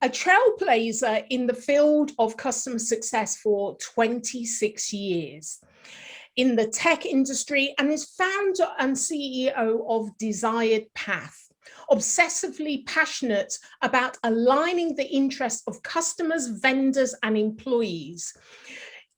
a trailblazer in the field of customer success for 26 years in the tech industry, and is founder and CEO of DesiredPath. Obsessively passionate about aligning the interests of customers, vendors, and employees,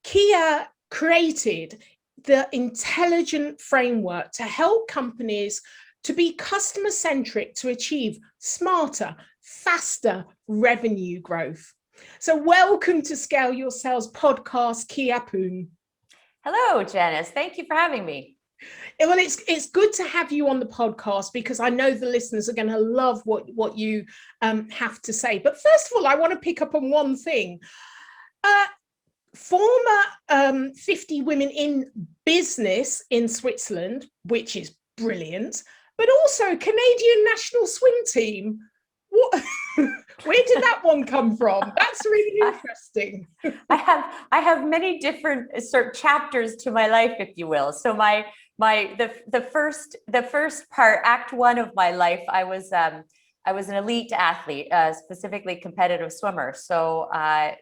Kia created the intelligent framework to help companies to be customer-centric to achieve smarter, faster revenue growth. So welcome to Scale Your Sales podcast, Kia Puhm. Hello, Janice. Thank you for having me. Well, it's good to have you on the podcast because I know the listeners are going to love what you have to say. But first of all, I want to pick up on one thing. Former 50 women in business in Switzerland, which is brilliant, but also Canadian national swim team. What? Where did that one come from? That's really interesting. I have many different sort of chapters to my life, if you will. So the first part, act one of my life, I was an elite athlete, specifically competitive swimmer. So I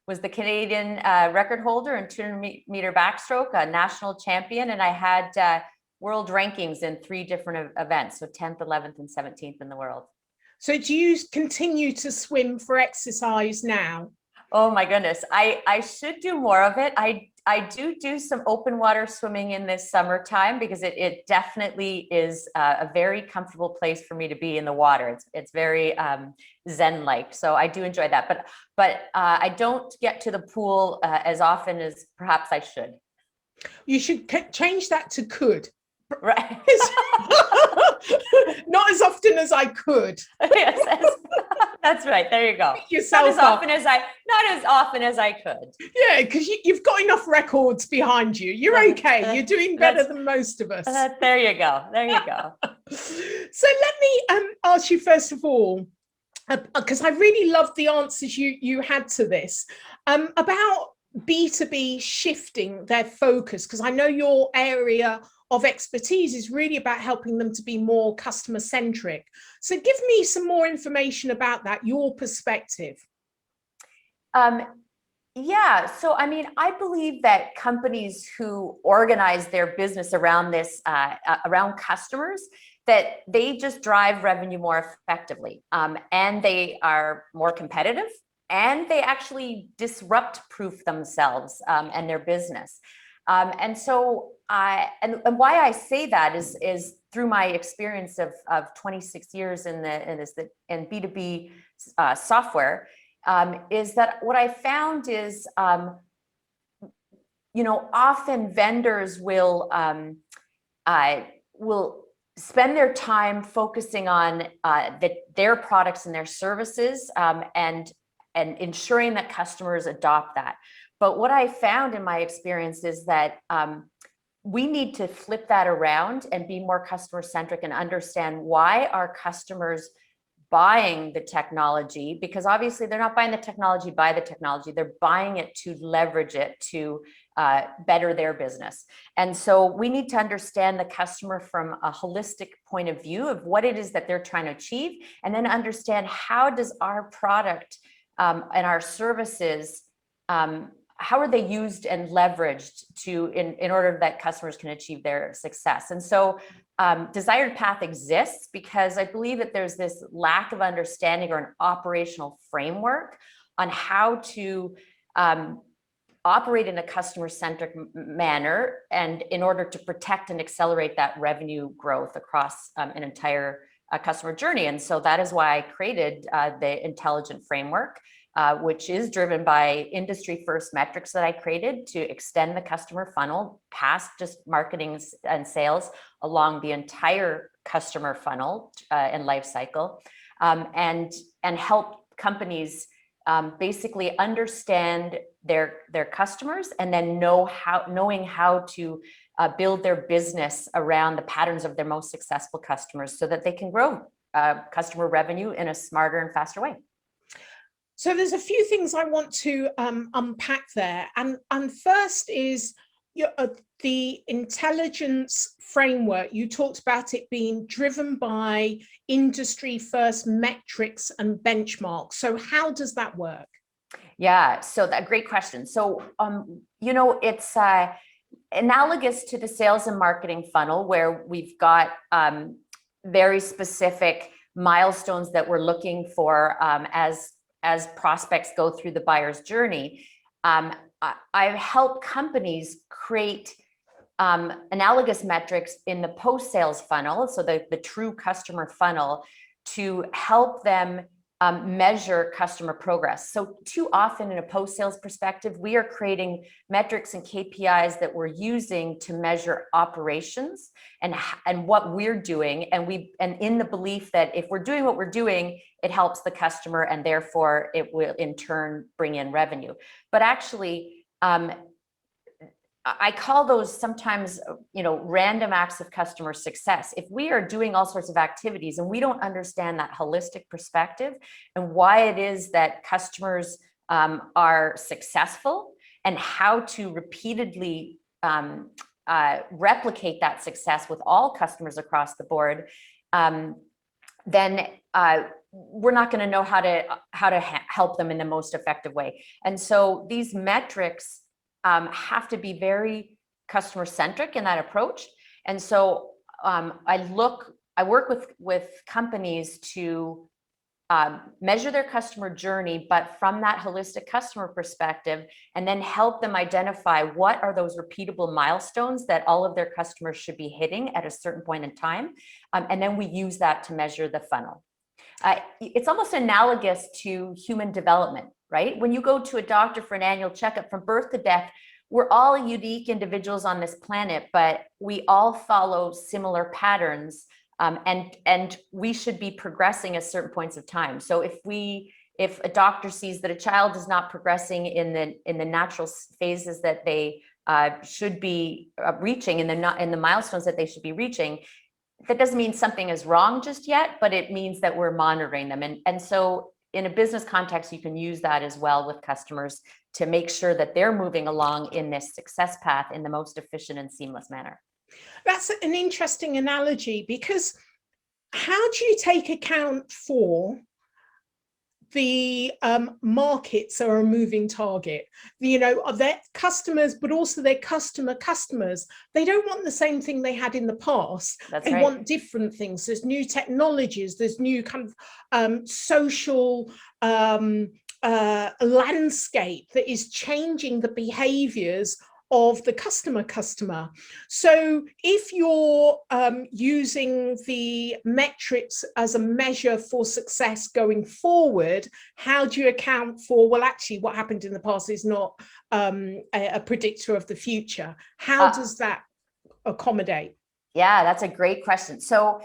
was the Canadian record holder in 200-meter backstroke, a national champion, and I had world rankings in 3 different events, so 10th, 11th, and 17th in the world. So do you continue to swim for exercise now? Oh my goodness, I should do more of it. I do some open water swimming in this summertime because it definitely is a very comfortable place for me to be in the water. It's very zen-like, so I do enjoy that. But I don't get to the pool as often as perhaps I should. You should change that to could. Right. Not as often as I could. Yes, that's right. There you go. Not as often as I could. Yeah, because you've got enough records behind you. You're okay. You're doing better than most of us. There you go. There you go. So let me ask you first of all, because I really loved the answers you had to this, about B2B shifting their focus, because I know your area of expertise is really about helping them to be more customer centric. So give me some more information about that, your perspective. Yeah, so I mean, I believe that companies who organize their business around this, around customers, that they just drive revenue more effectively, and they are more competitive, and they actually disrupt-proof themselves and their business. And so and why I say that is through my experience of 26 years in B2B software, is that what I found is, often vendors will spend their time focusing on their products and their services, and ensuring that customers adopt that. But what I found in my experience is that we need to flip that around and be more customer centric and understand why are customers buying the technology, because obviously they're not buying the technology by the technology, they're buying it to leverage it to better their business. And so we need to understand the customer from a holistic point of view of what it is that they're trying to achieve, and then understand how does our product and our services, how are they used and leveraged in order that customers can achieve their success. And so DesiredPath exists because I believe that there's this lack of understanding or an operational framework on how to operate in a customer-centric manner, and in order to protect and accelerate that revenue growth across an entire customer journey. And so that is why I created the intelligent framework, which is driven by industry first metrics that I created to extend the customer funnel past just marketing and sales along the entire customer funnel and life cycle, and help companies basically understand their customers, and then knowing how to build their business around the patterns of their most successful customers, so that they can grow customer revenue in a smarter and faster way. So there's a few things I want to unpack there. And first is, the intelligence framework, you talked about it being driven by industry first metrics and benchmarks. So how does that work? Yeah, so that great question. So, it's analogous to the sales and marketing funnel, where we've got very specific milestones that we're looking for as prospects go through the buyer's journey. I've helped companies create analogous metrics in the post-sales funnel, so the true customer funnel, to help them measure customer progress. So too often in a post-sales perspective, we are creating metrics and KPIs that we're using to measure operations and what we're doing. And in the belief that if we're doing what we're doing, it helps the customer and therefore it will in turn bring in revenue. But actually, I call those sometimes, random acts of customer success. If we are doing all sorts of activities and we don't understand that holistic perspective and why it is that customers are successful and how to repeatedly replicate that success with all customers across the board, then we're not going to know how to help them in the most effective way. And so these metrics have to be very customer-centric in that approach. And so I work with companies to measure their customer journey, but from that holistic customer perspective, and then help them identify what are those repeatable milestones that all of their customers should be hitting at a certain point in time. And then we use that to measure the funnel. It's almost analogous to human development, right? When you go to a doctor for an annual checkup from birth to death, we're all unique individuals on this planet, but we all follow similar patterns, and we should be progressing at certain points of time. So if a doctor sees that a child is not progressing in the natural phases that they should be reaching, in the milestones that they should be reaching, that doesn't mean something is wrong just yet, but it means that we're monitoring them. And so in a business context, you can use that as well with customers to make sure that they're moving along in this success path in the most efficient and seamless manner. That's an interesting analogy, because how do you take account for the markets are a moving target, their customers, but also their customers. They don't want the same thing they had in the past. That's they right. want different things. There's new technologies, there's new kind of social landscape that is changing the behaviors of the customer. So if you're using the metrics as a measure for success going forward, how do you account for, well, actually what happened in the past is not a predictor of the future? How does that accommodate? Yeah, that's a great question. So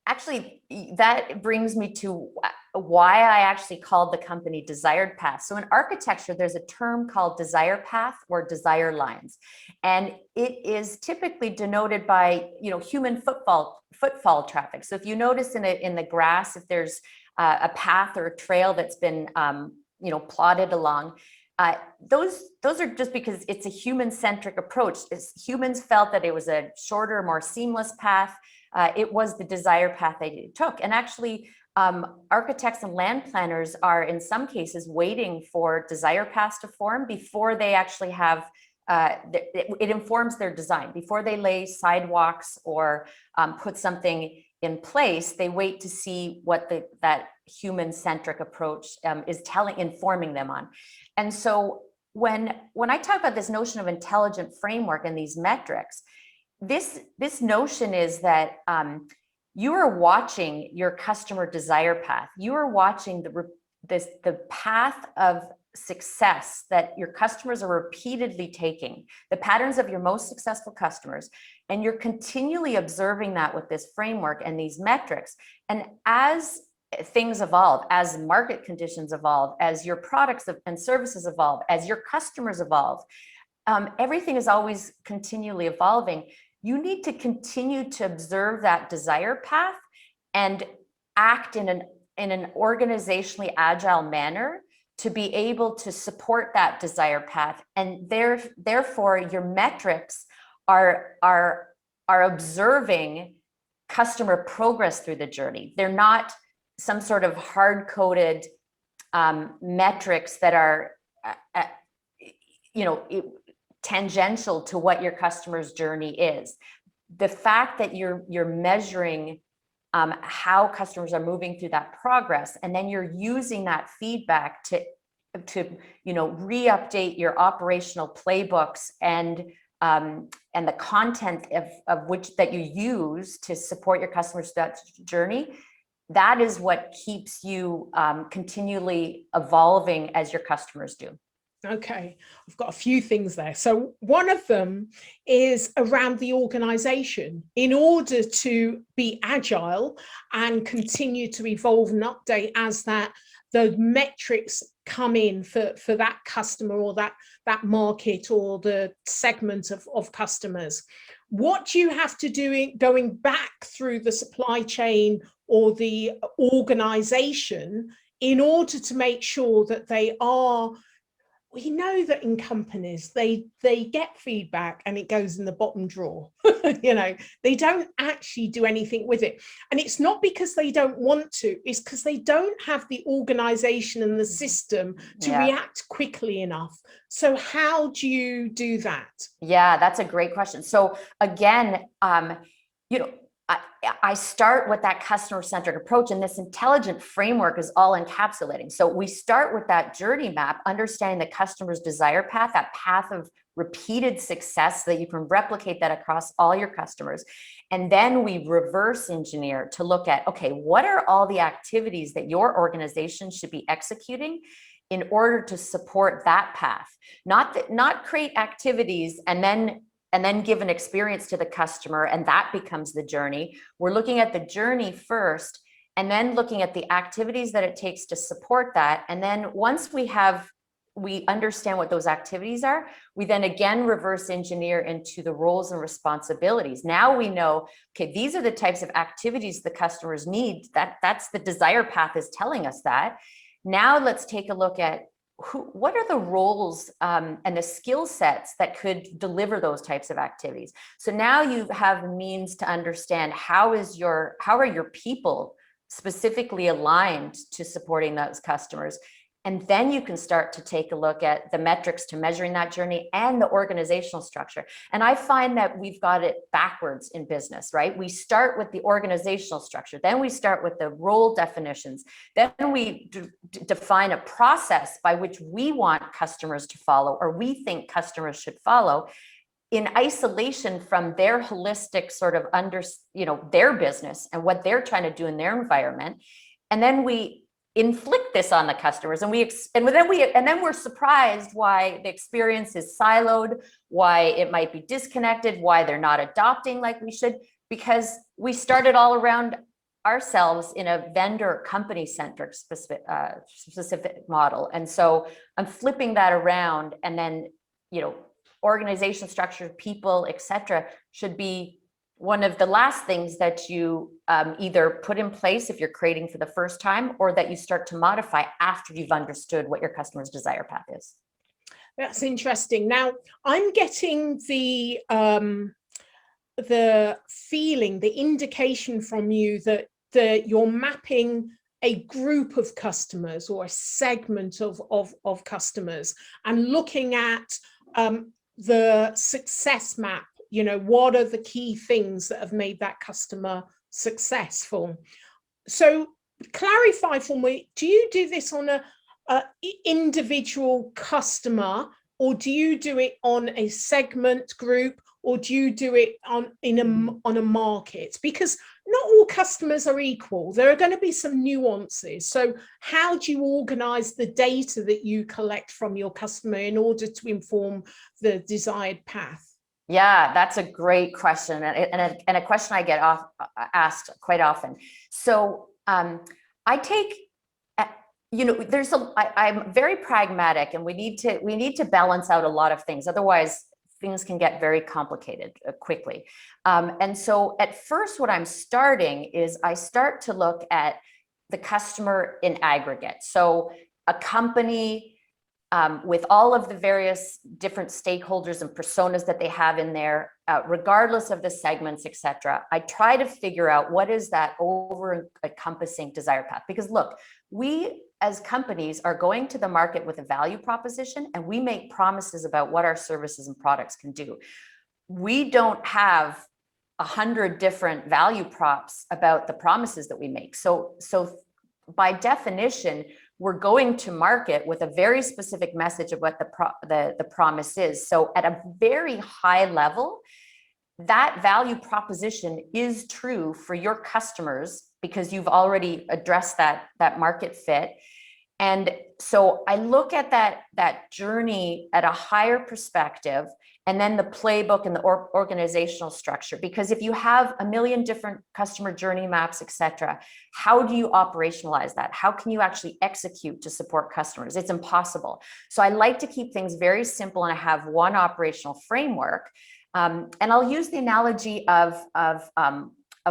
actually, that brings me to why I actually called the company DesiredPath. So in architecture, there's a term called DesiredPath or desire lines, and it is typically denoted by human footfall traffic. So if you notice in the grass, if there's a path or a trail that's been plotted along, those are just because it's a human-centric approach. Humans felt that it was a shorter, more seamless path. It was the desired path they took. And actually, architects and land planners are in some cases waiting for desire paths to form before they actually have, it informs their design. Before they lay sidewalks or put something in place, they wait to see what that human-centric approach is informing them on. And so when I talk about this notion of intelligent framework and these metrics, this notion is that you are watching your customer desire path. You are watching the path of success that your customers are repeatedly taking, the patterns of your most successful customers, and you're continually observing that with this framework and these metrics. And as things evolve, as market conditions evolve, as your products and services evolve, as your customers evolve, everything is always continually evolving. You need to continue to observe that desire path and act in an organizationally agile manner to be able to support that desired path. And therefore your metrics are observing customer progress through the journey. They're not some sort of hard-coded metrics that are, tangential to what your customer's journey is. The fact that you're measuring how customers are moving through that progress, and then you're using that feedback to re-update your operational playbooks and the content of which that you use to support your customers through that journey. That is what keeps you continually evolving as your customers do. Okay, I've got a few things there. So one of them is around the organization. In order to be agile and continue to evolve and update as the metrics come in for that customer or that market or the segment of customers, what do you have to do going back through the supply chain or the organization in order to make sure that they are, we know that in companies, they get feedback and it goes in the bottom drawer. They don't actually do anything with it. And it's not because they don't want to, it's because they don't have the organization and the system to react quickly enough. So how do you do that? Yeah, that's a great question. So again, I start with that customer-centric approach, and this intelligent framework is all encapsulating. So we start with that journey map, understanding the customer's desire path, that path of repeated success so that you can replicate that across all your customers. And then we reverse engineer to look at, okay, what are all the activities that your organization should be executing in order to support that path? Not create activities and then give an experience to the customer, and that becomes the journey. We're looking at the journey first, and then looking at the activities that it takes to support that. And then once we understand what those activities are, we then again reverse engineer into the roles and responsibilities. Now we know, okay, these are the types of activities the customers need. That's the desire path is telling us that. Now let's take a look at what are the roles and the skill sets that could deliver those types of activities. So now you have means to understand how are your people specifically aligned to supporting those customers. And then you can start to take a look at the metrics to measuring that journey and the organizational structure. And I find that we've got it backwards in business, right? We start with the organizational structure, then we start with the role definitions, then we define a process by which we want customers to follow, or we think customers should follow, in isolation from their holistic sort of their business and what they're trying to do in their environment. And then we inflict this on the customers, and then we're surprised why the experience is siloed, why it might be disconnected, why they're not adopting like we should, because we started all around ourselves in a vendor company centric specific model. And so I'm flipping that around, and then organization structure, people, etc., should be one of the last things that you either put in place if you're creating for the first time, or that you start to modify after you've understood what your customer's desire path is. That's interesting. Now, I'm getting the feeling, the indication from you that you're mapping a group of customers or a segment of customers and looking at the success map. What are the key things that have made that customer successful? So clarify for me, do you do this on a individual customer, or do you do it on a segment group, or do you do it on a market? Because not all customers are equal. There are going to be some nuances. So how do you organize the data that you collect from your customer in order to inform the desired path? Yeah, that's a great question, and a question I get asked quite often. So I take, I'm very pragmatic, and we need to balance out a lot of things. Otherwise, things can get very complicated quickly. And so at first, what I'm starting is I start to look at the customer in aggregate. So a company with all of the various different stakeholders and personas that they have in there, regardless of the segments, et cetera, I try to figure out what is that over-encompassing desired path. Because look, we as companies are going to the market with a value proposition, and we make promises about what our services and products can do. We don't have 100 different value props about the promises that we make. So by definition, we're going to market with a very specific message of what the promise is. So at a very high level, that value proposition is true for your customers because you've already addressed that market fit. And so I look at that journey at a higher perspective, and then the playbook and the organizational structure. Because if you have a million different customer journey maps, et cetera, how do you operationalize that? How can you actually execute to support customers? It's impossible. So I like to keep things very simple, and I have one operational framework. And I'll use the analogy of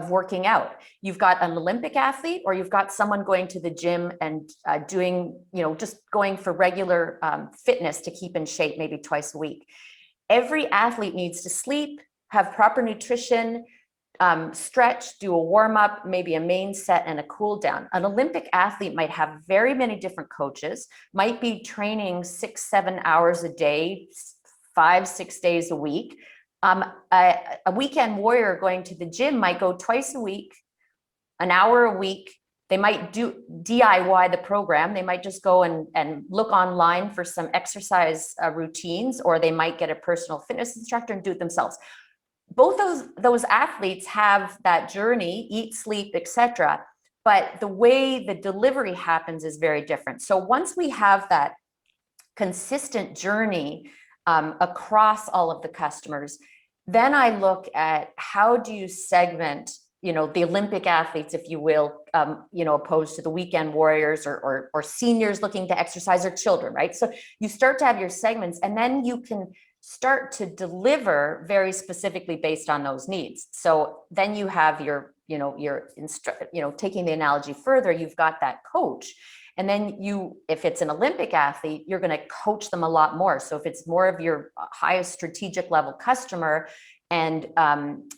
working out. You've got an Olympic athlete, or you've got someone going to the gym and doing, just going for regular fitness to keep in shape, maybe twice a week. Every athlete needs to sleep, have proper nutrition, stretch, do a warm up, maybe a main set and a cool down. An Olympic athlete might have very many different coaches, might be training 6-7 hours a day, 5-6 days a week. A weekend warrior going to the gym might go twice a week, an hour a week. They might do DIY the program. They might just go and look online for some exercise routines, or they might get a personal fitness instructor and do it themselves. Both those athletes have that journey, eat, sleep, etc. But the way the delivery happens is very different. So once we have that consistent journey across all of the customers, then I look at how do you segment, the Olympic athletes, if you will, opposed to the weekend warriors or seniors looking to exercise, or children, right? So you start to have your segments, and then you can start to deliver very specifically based on those needs. So then you have taking the analogy further, you've got that coach. And then if it's an Olympic athlete, you're going to coach them a lot more. So if it's more of your highest strategic level customer, and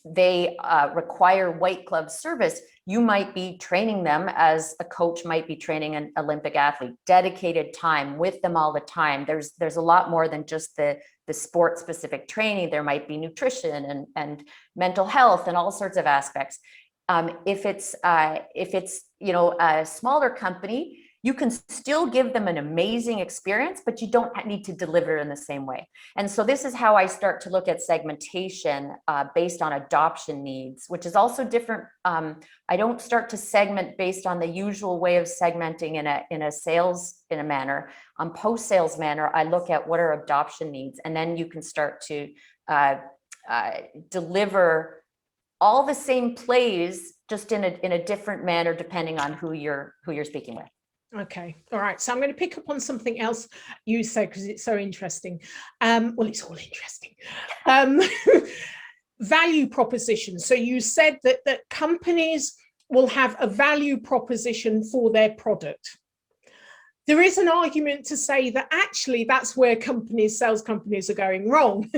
they require white glove service, you might be training them as a coach might be training an Olympic athlete, dedicated time with them all the time. There's a lot more than just the sport specific training. There might be nutrition and mental health and all sorts of aspects. If it's a smaller company, you can still give them an amazing experience, but you don't need to deliver in the same way. And so this is how I start to look at segmentation based on adoption needs, which is also different. I don't start to segment based on the usual way of segmenting in a sales in a manner. On post-sales manner, I look at what are adoption needs, and then you can start to deliver all the same plays, just in a different manner depending on who you're speaking with. Okay. All right. So I'm going to pick up on something else you said, because it's so interesting. Well, it's all interesting. Value proposition. So you said that companies will have a value proposition for their product. There is an argument to say that actually that's where sales companies are going wrong,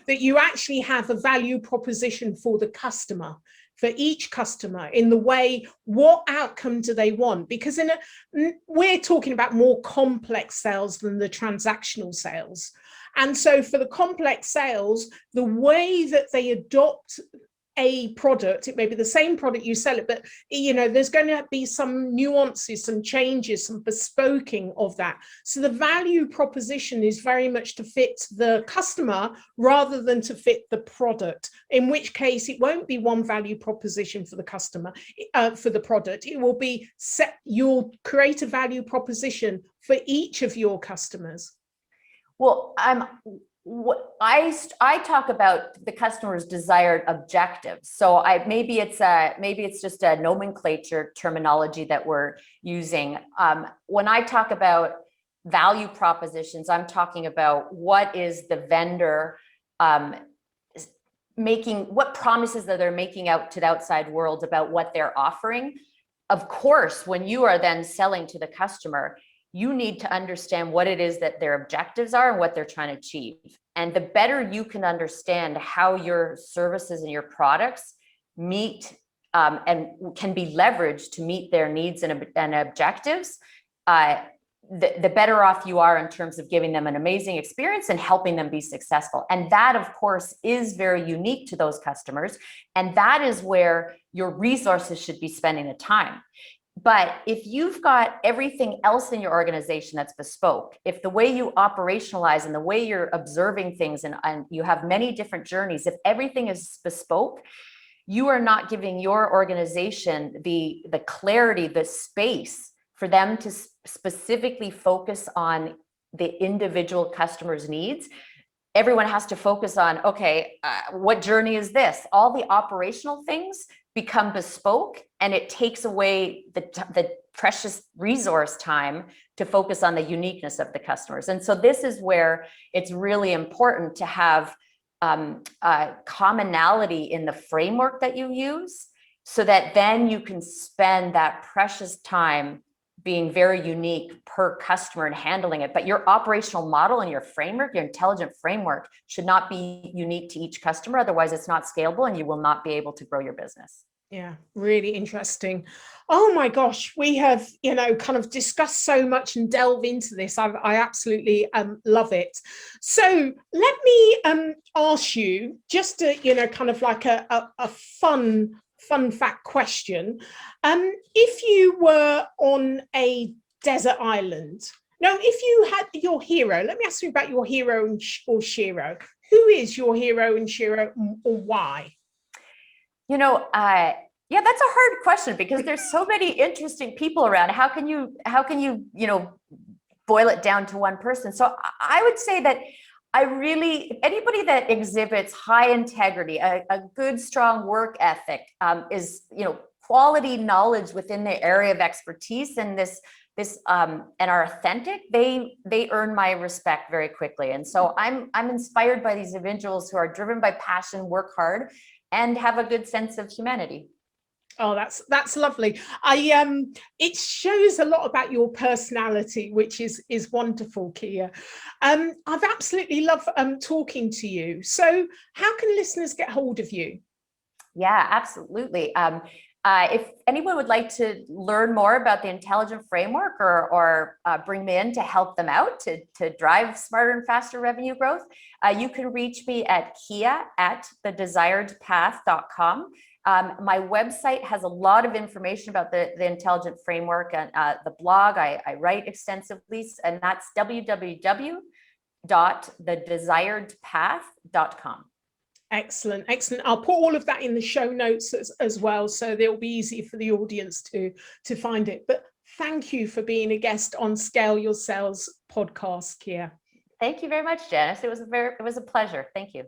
that you actually have a value proposition for the customer, for each customer, in the way, what outcome do they want? Because we're talking about more complex sales than the transactional sales. And so for the complex sales, the way that they adopt a product, it may be the same product you sell it, but there's going to be some nuances, some changes, some bespoking of that. So the value proposition is very much to fit the customer rather than to fit the product, in which case it won't be one value proposition for the customer, for the product. It will be you'll create a value proposition for each of your customers. Well, I talk about the customer's desired objectives. So maybe it's just a nomenclature terminology that we're using. When I talk about value propositions, I'm talking about what is the vendor what promises that they're making out to the outside world about what they're offering. Of course, when you are then selling to the customer, you need to understand what it is that their objectives are and what they're trying to achieve. And the better you can understand how your services and your products meet and can be leveraged to meet their needs and objectives, the better off you are in terms of giving them an amazing experience and helping them be successful. And that, of course, is very unique to those customers. And that is where your resources should be spending the time. But if you've got everything else in your organization that's bespoke, if the way you operationalize and the way you're observing things and you have many different journeys, if everything is bespoke, you are not giving your organization the clarity, the space for them to specifically focus on the individual customer's needs. Everyone has to focus on, okay, what journey is this? All the operational things become bespoke, and it takes away the precious resource time to focus on the uniqueness of the customers. And so this is where it's really important to have commonality in the framework that you use, so that then you can spend that precious time being very unique per customer and handling it. But your operational model and your framework, your intelligent framework, should not be unique to each customer. Otherwise, it's not scalable and you will not be able to grow your business. Yeah, really interesting. Oh my gosh, we have, kind of discussed so much and delve into this. I absolutely love it. So let me ask you just a, kind of like a fun fact question. If you were on a desert island, now if you had your hero, let me ask you about your hero or shero. Who is your hero and shero, or why? Yeah, that's a hard question because there's so many interesting people around. How can you, boil it down to one person? So I would say that anybody that exhibits high integrity, a good, strong work ethic, is, quality knowledge within their area of expertise and and are authentic, they earn my respect very quickly. And so I'm inspired by these individuals who are driven by passion, work hard, and have a good sense of humanity. Oh, that's lovely. It shows a lot about your personality, which is wonderful, Kia. I've absolutely loved talking to you. So how can listeners get hold of you? Yeah, absolutely. If anyone would like to learn more about the intelligent framework or bring me in to help them out to drive smarter and faster revenue growth, you can reach me at kia@thedesiredpath.com. My website has a lot of information about the intelligent framework, and the blog I write extensively, and that's www.thedesiredpath.com. Excellent. I'll put all of that in the show notes as well, so they'll be easy for the audience to find it. But thank you for being a guest on Scale Your Sales podcast, Kia. Thank you very much, Janice. It was a pleasure. Thank you.